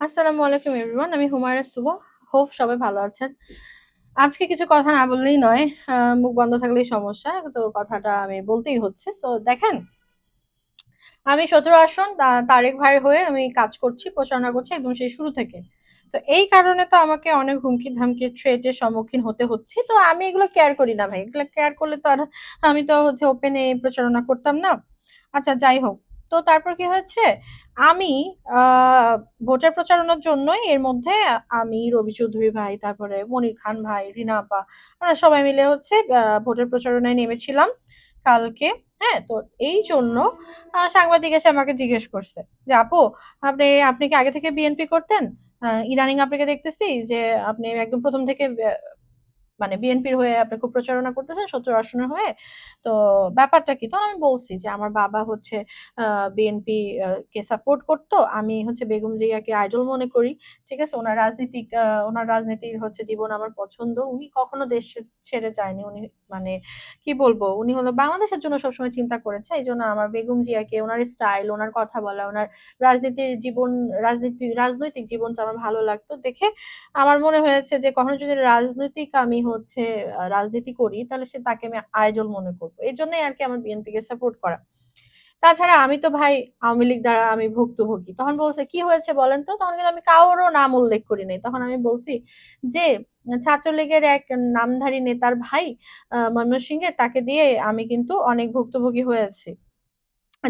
আসসালামু আলাইকুম এভরিওয়ান। আমি হুমায়রা সুবা। হোপ সবাই ভালো আছেন। আজকে কিছু কথা না বললেই নয়। মুখ বন্ধ থাকলেই সমস্যা। তো কথাটা আমি বলতেই হচ্ছে। সো দেখেন, আমি ১৭ আসন তারেক ভাইয়ের হয়ে আমি কাজ করছি, প্রচারণা করছি একদম সেই শুরু থেকে। তো এই কারণে তো আমাকে অনেক হুমকি-ধামকির থ্রেটের সম্মুখীন হতে হচ্ছে। তো আমি এগুলো কেয়ার করি না ভাই। এগুলো কেয়ার করলে তো আর আমি তো হচ্ছে ওপেনে প্রচারণা করতাম না। আচ্ছা যাই হোক। তো তারপর কি হয়েছে? আমি আ ভোটের প্রচারণার জন্যই এর মধ্যে আমি, রবি চৌধুরী ভাই, তারপরে মনির খান ভাই, রিনা আপা, আমরা সবাই মিলে হচ্ছে ভোটের প্রচারণায় নেমেছিলাম কালকে। হ্যাঁ? তো এইজন্য সাংবাদিক এসে আমাকে জিজ্ঞেস করছে যে, "আপু, আপনি কি আগে থেকে বিএনপি করতেন? ইদানিং আপনাকে দেখতেছি যে আপনি একদম ১ম থেকে মানে বিএনপির হয়ে আপনি খুব প্রচারণা করতেছেন ৭০ আসনের হয়ে। তো ব্যাপারটা কি?" তখন আমি বলছি যে, "আমার বাবা হচ্ছে বিএনপি কে সাপোর্ট করতো। আমি হচ্ছে বেগম জিয়াকে আইডল মনে করি। ঠিক আছে? উনার রাজনীতির হচ্ছে জীবন আমার পছন্দ। উনি কখনো দেশ ছেড়ে যায়নি। উনি মানে কি বলবো? উনি হলো বাংলাদেশের জন্য সবসময় চিন্তা করেছে। এইজন্য আমার বেগম জিয়াকে উনার স্টাইল, উনার কথা বলা, উনার রাজনীতির জীবন রাজনৈতিক জীবনটা আমার ভালো লাগতো দেখে আমার মনে হয়েছে যে কখনো যদি আমি হচ্ছে রাজনীতি করি তাহলে তাকে আমি আইডল মনে করব। এজন্যই আরকি আমার বিএনপিকে সাপোর্ট করা। তাছাড়া আমি তো ভাই আওয়ামী লীগ দ্বারা আমি ভুক্তভোগী। তখন বলছে, "কি হয়েছে বলেন তো?" তখন কিন্তু আমি কারো নাম উল্লেখ করি নাই। তখন আমি বলছি যে, "ছাত্রলীগের এক নামধারী নেতার ভাই ময়মনসিংহের তাকে দিয়ে আমি কিন্তু অনেক ভুক্তভোগী হয়েছি।"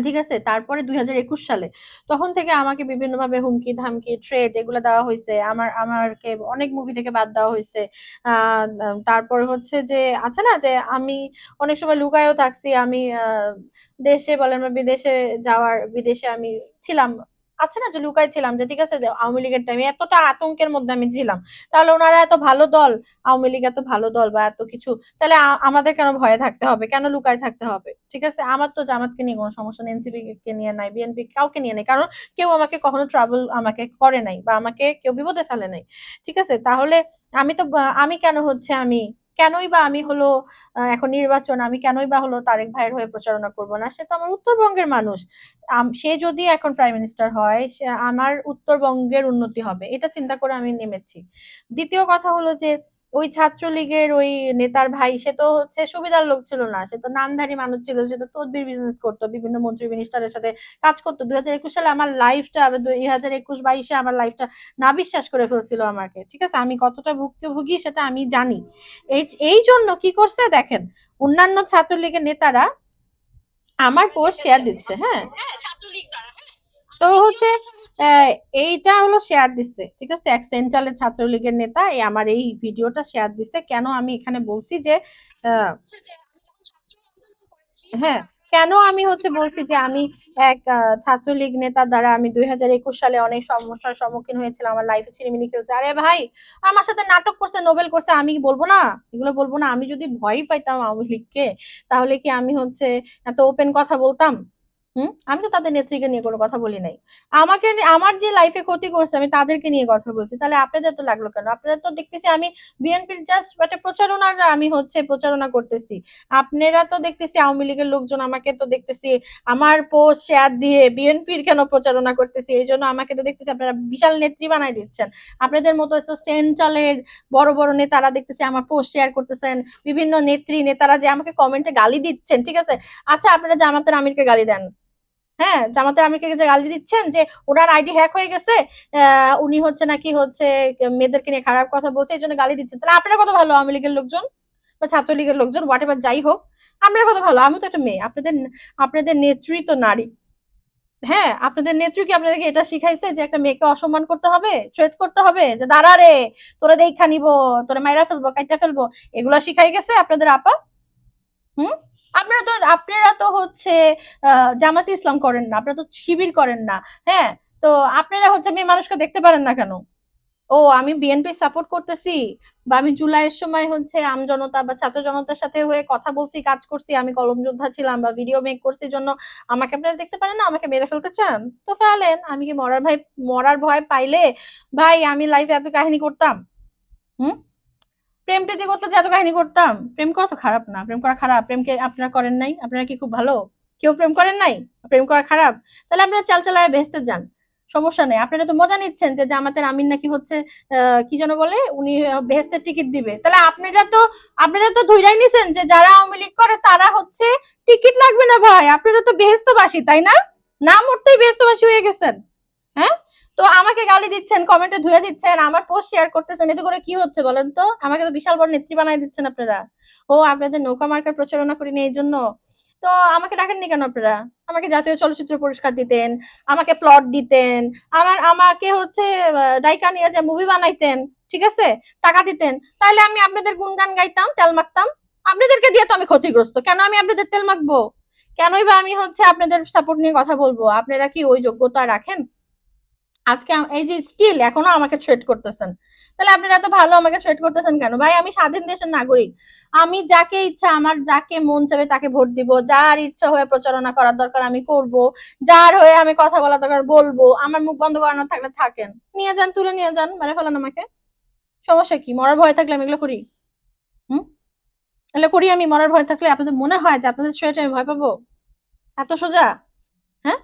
ঠিক আছে? তারপরে ২০২১ সালে তখন থেকে আমাকে বিভিন্নভাবে হুমকি-ধামকি, থ্রেট এগুলা দেওয়া হইছে। আমাকে অনেক মুভি থেকে বাদ দেওয়া হইছে। আ তারপরে হচ্ছে যে আছে না যে আমি অনেক সময় লুকায়ও থাকছি। আমি দেশে বলেন বা বিদেশে আমি ছিলাম। আছে না যে লুকায় ছিলাম যে ঠিক আছে যে আওয়ামী লীগের টাইমে এতটা আতঙ্কের মধ্যে আমি ছিলাম। তাহলে উনারা এত ভালো দল, আওয়ামী লীগ এত ভালো দল বা এত কিছু তাহলে আমাদের কেন ভয়ে থাকতে হবে? কেন লুকায় থাকতে হবে? ঠিক আছে? আমার তো জামাতকে নিয়ে কোনো সমস্যা নেই, এনসিপি কে নিয়ে নাই, বিএনপি কাউকে নিয়ে নাই। কারণ কেউ আমাকে কখনো ট্রাবল আমাকে করে নাই বা আমাকে কেউ বিপদে ফেলে নাই। ঠিক আছে? তাহলে আমি তো আমি কেন হচ্ছে কেনই বা আমি হলো এখন নির্বাচন আমি কেনই বা হলো তারেক ভাইয়ের হয়ে প্রচারণা করব না? সে তো আমার উত্তরবঙ্গের মানুষ। সে যদি এখন প্রাইম মিনিস্টার হয়, আমার উত্তরবঙ্গের উন্নতি হবে। এটা চিন্তা করে আমি নেমেছি। দ্বিতীয় কথা হলো যে ওই ছাত্রলীগের ওই নেতার ভাই সে তো হচ্ছে সুবিধার লোক ছিল না। সে তো নামধারী মানুষ ছিল। সে তো তদবির বিজনেস করতো। বিভিন্ন মন্ত্রী মিনিস্টারের সাথে কাজ করতো। ২০২১ সালে আমার লাইফটা ২০২১-২২ এ আমার লাইফটা নাবিশ্বাস করে ফেলছিল আমাকে। ঠিক আছে? আমি কতটা ভুক্তভোগী সেটা আমি জানি। এইজন্য কি করছে দেখেন, অন্যান্য ছাত্রলীগের নেতারা আমার পোস্ট শেয়ার দিচ্ছে, হ্যাঁ? তো হচ্ছে এইটা হলো শেয়ার দিচ্ছে। ঠিক আছে? এক সেন্ট্রালের ছাত্রলীগের নেতা আমার এই ভিডিওটা শেয়ার দিচ্ছে। কেন আমি এখানে বলছি যে আ হ্যাঁ, কেন আমি হচ্ছে বলছি যে আমি এক ছাত্রলীগ নেতার দ্বারা আমি ২০২১ সালে অনেক সমস্যার সম্মুখীন হয়েছিলাম। আমার লাইফে ছিনিমিনি খেলছে। আরে ভাই, আমার সাথে নাটক করছে, নোবেল করছে। আমি কি বলব না? এগুলো বলব না? আমি যদি ভয়ই পাইতাম আওয়ামী লীগকে, তাহলে কি আমি হচ্ছে এত ওপেন কথা বলতাম? হুম? আমি তো তাদের নেত্রীকে নিয়ে কোনো কথা বলি নাই। আমার যে লাইফে ক্ষতি করছে আমি তাদেরকে নিয়ে কথা বলছি। তাহলে আপনাদের তো লাগলো কেন? আপনারা তো দেখতেছি আমি বিএনপির জাস্ট একটা আমি হচ্ছে প্রচারণা করতেছি। আপনারা তো দেখতেছি আওয়ামী লীগের লোকজন আমাকে তো দেখতেছি আমার পোস্ট শেয়ার দিয়ে বিএনপির কেন প্রচারণা করতেছি। এইজন্য আমাকে তো দেখতেছি আপনারা বিশাল নেত্রী বানায় দিচ্ছেন। আপনাদের মতো সেন্ট্রালের বড়, বড় নেতারা দেখতেছি আমার পোস্ট শেয়ার করতেছেন। বিভিন্ন নেতারা যে আমাকে কমেন্টে গালি দিচ্ছেন। ঠিক আছে? আচ্ছা আপনারা জামাতের আমিরকে গালি দেন। হ্যাঁ, জামাতের আমিরকে যে গালি দিচ্ছেন যে উনার আইডি হ্যাক হয়ে গেছে, উনি হচ্ছে নাকি হচ্ছে মেয়েদেরকে নিয়ে খারাপ কথা বলছে এইজন্য গালি দিচ্ছেন। তাহলে আপনারা কত ভালো আওয়ামী লীগের লোকজন বা ছাত্রলীগের লোকজন হোয়াট এভার যাই হোক, আপনারা কত ভালো। আমি তো একটা মেয়ে। আপনাদের নেত্রী তো নারী। হ্যাঁ, আপনাদের নেত্রী কি আপনাদেরকে এটা শিখাইছে যে একটা মেয়েকে অসম্মান করতে হবে, থ্রেট করতে হবে যে দাঁড়া রে, তোরে দেইখা নিবো, তোরে মাইরা ফেলবো, কাইটা ফেলবো। এগুলা শিখাই গেছে আপনাদের আপা? হুম? আপনারা তো হচ্ছে জামাতে ইসলাম করেন না। আপনারা তো শিবির করেন না। হ্যাঁ? তো আপনারা হচ্ছে মেয়ে মানুষকে দেখতে পারেন না কেন? ও আমি বিএনপি সাপোর্ট করতেছি বা আমি জুলাইয়ের সময় হচ্ছে আমজনতা বা ছাত্র জনতার সাথে হয়ে কথা বলছি, কাজ করছি, আমি কলম যোদ্ধা ছিলাম বা ভিডিও মেক করছি জন্য আমাকে আপনারা দেখতে পারেন না? আমাকে মেরে ফেলতে চান? তো ফেলেন। আমি কি মরার ভয় পাইলে ভাই আমি লাইফে এত কাহিনী করতাম? হুম? প্রেম প্রীতি করতে যে এত কাহিনী করতাম? প্রেম করা তো খারাপ না। প্রেম করা খারাপ। প্রেম কি আপনারা করেন নাই? আপনারা কি খুব ভালো? কেউ প্রেম করেন নাই? প্রেম করা খারাপ? তাহলে আপনারা চাল চালায় ভেস্তে যান। সমস্যা নেই। আপনারা তো মজা নিচ্ছেন যে জামাতের আমিন নাকি হচ্ছে কি যেন বলে, উনি বেহেস্তের টিকিট দিবে। তাহলে আপনারা তো ধইরাই নিছেন যে যারা আওয়ামী লীগ করে তারা হচ্ছে টিকিট লাগবে না ভাই, আপনারা তো বেহেস্তবাসী, তাই না? না মরতেই বেহেস্তবাসী হয়ে গেছেন। হ্যাঁ, তো আমাকে গালি দিচ্ছেন, কমেন্টে ধুয়ে দিচ্ছেন, আমার পোস্ট শেয়ার করতেছেন, এতে করে কি হচ্ছে বলেন তো? আমাকে তো বিশাল বড় নেত্রী বানাই দিচ্ছেন আপনারা। ও আপনাদের নৌকা মার্কার প্রচারণা করিনি এই জন্য? তো আমাকে ডাকেননি কেন আপনারা? আমাকে জাতীয় চলচ্চিত্র পুরস্কার দিতেন, আমাকে প্লট দিতেন, আমাকে হচ্ছে ডাইকা নিয়ে যে মুভি বানাইতেন, ঠিক আছে, টাকা দিতেন, তাহলে আমি আপনাদের গুণগান গাইতাম, তেল মাখতাম। আপনাদেরকে দিয়ে তো আমি ক্ষতিগ্রস্ত, কেন আমি আপনাদের তেল মাখবো? কেনই বা আমি হচ্ছে আপনাদের সাপোর্ট নিয়ে কথা বলবো? আপনারা কি ওই যোগ্যতা রাখেন? আজকে এই যে স্টিল এখনো আমাকে থ্রেট করতেছেন, তাহলে আপনারা এত ভালো আমাকে থ্রেট করতেছেন কেন? ভাই আমি স্বাধীন দেশের নাগরিক, আমি যাকে ইচ্ছা, আমার যাকে মন চাবে তাকে ভোট দিব, যার ইচ্ছা হয়ে প্রচারণা করার দরকার আমি করব, যার হয়ে আমি কথা বলা দরকার বলবো, আমার মুখ বন্ধ করানোর থাকলে থাকেন, নিয়ে যান, তুলে নিয়ে যান, মেরে ফেলান আমাকে, সমস্যা কি? মরার ভয় থাকলে আমি এগুলো করি? হুম, এগুলো করি আমি মরার ভয় থাকলে? আপনাদের মনে হয় যে আপনাদের থ্রেটে আমি ভয় পাবো? এত সোজা? হ্যাঁ,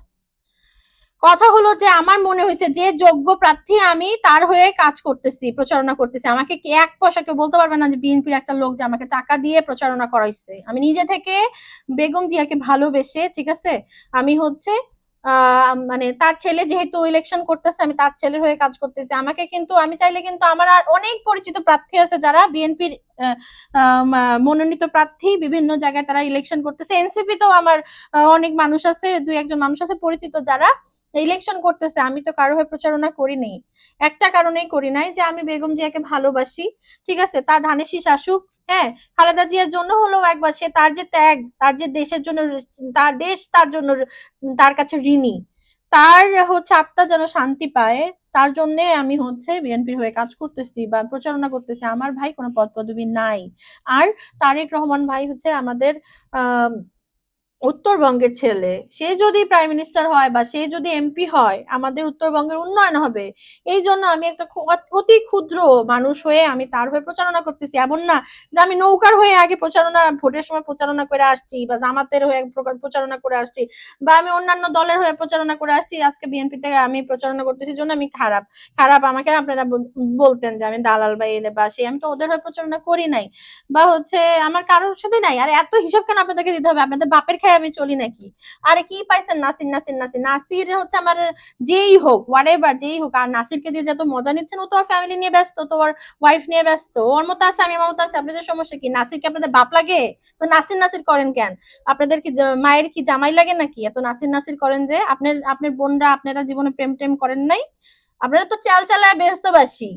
কথা হলো যে আমার মনে হয়েছে যে যোগ্য প্রার্থী আমি তার হয়ে কাজ করতেছি, প্রচারণা করতেছি। আমাকে কি এক পয়সা কেউ বলতে পারবে না যে বিএনপির একটা লোক যে আমাকে টাকা দিয়ে প্রচারণা করাইছে। আমি নিজে থেকে বেগম জিয়াকে ভালোবেসে, ঠিক আছে, আমি হচ্ছে মানে তার ছেলে যেহেতু ইলেকশন করতেছে, আমি তার ছেলের হয়ে কাজ করতেছি। আমাকে কিন্তু, আমি চাইলে কিন্তু আমার আর অনেক পরিচিত প্রার্থী আছে যারা বিএনপির মনোনীত প্রার্থী, বিভিন্ন জায়গায় তারা ইলেকশন করতেছে। এনসিপি তেও আমার অনেক মানুষ আছে, দুই একজন মানুষ আছে পরিচিত যারা ইলেকশন করতেছে। আমি তো কারো হয়ে প্রচারণা করি নাই, একটা কারণেই করি নাই, যে আমি বেগম জিয়াকে ভালোবাসি, ঠিক আছে, তার ধানের শীষ আসুক, হ্যাঁ, খালেদা জিয়ার জন্য হলেও একবার, সে তার যে ত্যাগ, তার যে দেশের জন্য, তার দেশ তার জন্য তার কাছে ঋণী, তার হচ্ছে আত্মা যেন শান্তি পায়, তার জন্য আমি হচ্ছে বিএনপির হয়ে কাজ করতেছি বা প্রচারণা করতেছি। আমার ভাই কোনো পদ পদবি নাই। আর তারেক রহমান ভাই হচ্ছে আমাদের আহ উত্তরবঙ্গের ছেলে, সে যদি প্রাইম মিনিস্টার হয় বা সে যদি এমপি হয়, আমাদের উত্তরবঙ্গের উন্নয়ন হবে। এই জন্য আমি একটা অতি ক্ষুদ্র মানুষ হয়ে আমি তার হয়ে প্রচারণা করতেছি। এমন না যে আমি নৌকার হয়ে আগে প্রচারণা, ভোটের সময় প্রচারণা করে আসছি, বা জামাতের হয়ে প্রচারণা করে আসছি, বা আমি অন্যান্য দলের হয়ে প্রচারণা করে আসছি, আজকে বিএনপি থেকে আমি প্রচারণা করতেছি জন্য আমি খারাপ। আমাকে আপনারা বলতেন যে আমি দালাল বা এলে বা সে, আমি তো ওদের হয়ে প্রচারণা করি নাই, বা হচ্ছে আমার কারোর সাথে নাই। আর এত হিসাব কেন আপনাদেরকে দিতে হবে? আপনাদের বাপের খেয়ে আমি চলি নাকি? আরে কি পাইছেন? নাসির নাসির নাসির নাসির হচ্ছে আমার, যেই হোক হোয়াট এভার, যেই হোক। আর নাসিরকে দিয়ে যত মজা নিচ্ছেন, ও তো আর ফ্যামিলি নিয়ে ব্যস্ত, তো ওর ওয়াইফ নিয়ে ব্যস্ত, ওর মতো আছে, আমি আমার মতো আছে। আপনাদের সমস্যা কি? নাসিরকে আপনাদের বাপ লাগে? তো নাসির নাসির করেন কেন? আপনাদের কি মায়ের কি জামাই লাগে নাকি? এত নাসির নাসির করেন যে? আপনার বোনরা, আপনারা জীবনে প্রেম টেম করেন নাই? আপনারা তো চাল চালায় বেহস্তবাসী।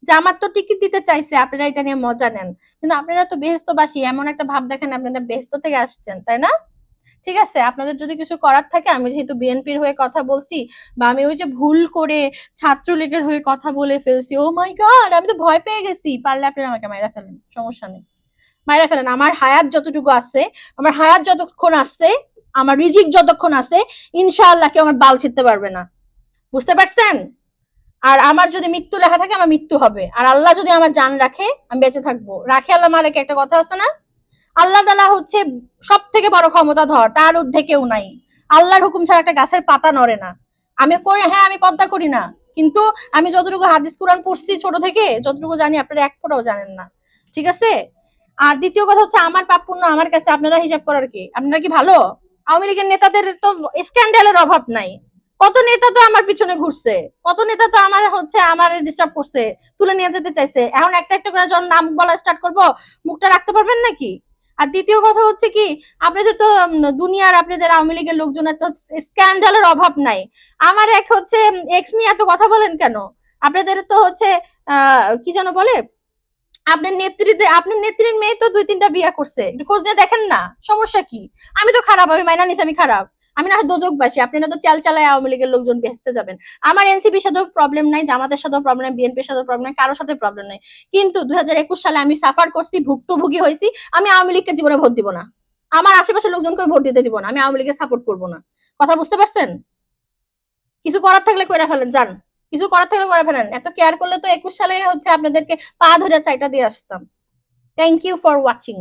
জামাত তো টিকিট দিতে চাইছে, আপনারা এটা নিয়ে মজা নেন, কিন্তু আপনারা তো বেহেস্তবাসী, এমন একটা ভাব দেখেন আপনারা বেহেস্ত থেকে আসছেন, তাই না? ঠিক আছে, আপনাদের যদি কিছু করার থাকে, আমি যেহেতু বিএনপির হয়ে কথা বলছি, বা আমি ওই যে ভুল করে ছাত্রলীগের হয়ে কথা বলে ফেলছি, ও মাই গড, আমি তো ভয় পেয়ে গেছি, পারলে আপনারা আমাকে মাইরা ফেলেন, সমস্যা নেই, মাইরা ফেলেন। আমার হায়াত যতটুকু আছে, আমার হায়াত যতক্ষণ আছে, আমার রিজিক যতক্ষণ আছে, ইনশাআল্লাহ কেউ আমার বাল ছিঁড়তে পারবে না, বুঝতে পারছেন? আর আমার যদি মৃত্যু লেখা থাকে, আমার মৃত্যু হবে। আর আল্লাহ যদি আমার জান রাখে, আমি বেঁচে থাকবো। রাখে আল্লাহ মালিক, একটা কথা আছে না? আল্লাহ তাআলা হচ্ছে সব থেকে বড় ক্ষমতাধর, তার ঊর্ধ্বে কেউ নাই। আল্লাহর হুকুম ছাড়া একটা গাছের পাতা নড়ে না। আমি করি, হ্যাঁ, আমি পদ্মা করি না, কিন্তু আমি যতটুকু হাদিস কোরআন পড়ছি ছোট থেকে, যতটুকু জানি আপনারা এক ফোঁটাও জানেন না, ঠিক আছে? আর দ্বিতীয় কথা হচ্ছে, আমার পাপ পুণ্য আমার কাছে, আপনারা হিসাব করার কি? আপনারা কি ভালো? আওয়ামী লীগের নেতাদের তো স্ক্যান্ডালের অভাব নাই। কত নেতা তো আমার পিছনে ঘুরছে, কত নেতা তো আমার হচ্ছে আমার ডিস্টার্ব করছে, তুলে নিয়ে যেতে চাইছে। এখন একটা একটা করে যখন নাম বলা স্টার্ট করবো, মুখটা রাখতে পারবেন নাকি? আর দ্বিতীয় কথা হচ্ছে কি, আপনাদের তো দুনিয়ার, আপনাদের আওয়ামী লীগের লোকজনের তো স্ক্যান্ডালের অভাব নাই। আমার এক হচ্ছে এক্স নিয়ে এত কথা বলেন কেন? আপনাদের তো হচ্ছে কি যেন বলে, আপনার নেত্রীর মেয়ে তো দুই তিনটা বিয়ে করছে, একটু খোঁজ নিয়ে দেখেন না, সমস্যা কি? আমি তো খারাপ, আমি মাইনা নিছি আমি খারাপ, আমি না হয় দোজকবাসী, আপনারা তো চাল চালায় আওয়ামী লীগের লোকজন বেহেস্তে যাবেন। আমার এনসিপির সাথেও প্রবলেম নাই, জামাতের সাথেও প্রবলেম নাই, বিএনপির সাথেও প্রবলেম নাই, কারোর সাথে প্রবলেম নাই। কিন্তু 2021 সালে আমি সাফার করছি, ভুক্তভোগী হয়েছি। আমি আওয়ামী লীগকে জীবনে ভোট দিব না, আমার আশেপাশের লোকজনকে ভোট দিতে দিব না, আমি আওয়ামী লীগকে সাপোর্ট করবো না। কথা বুঝতে পারছেন? কিছু করার থাকলে কইরা ফেলেন, যান, কিছু করার থাকলে করে ফেলেন। এত কেয়ার করলে তো 21 সালে হচ্ছে আপনাদেরকে পা ধরে চাইটা দিয়ে আসতাম। Thank you for watching.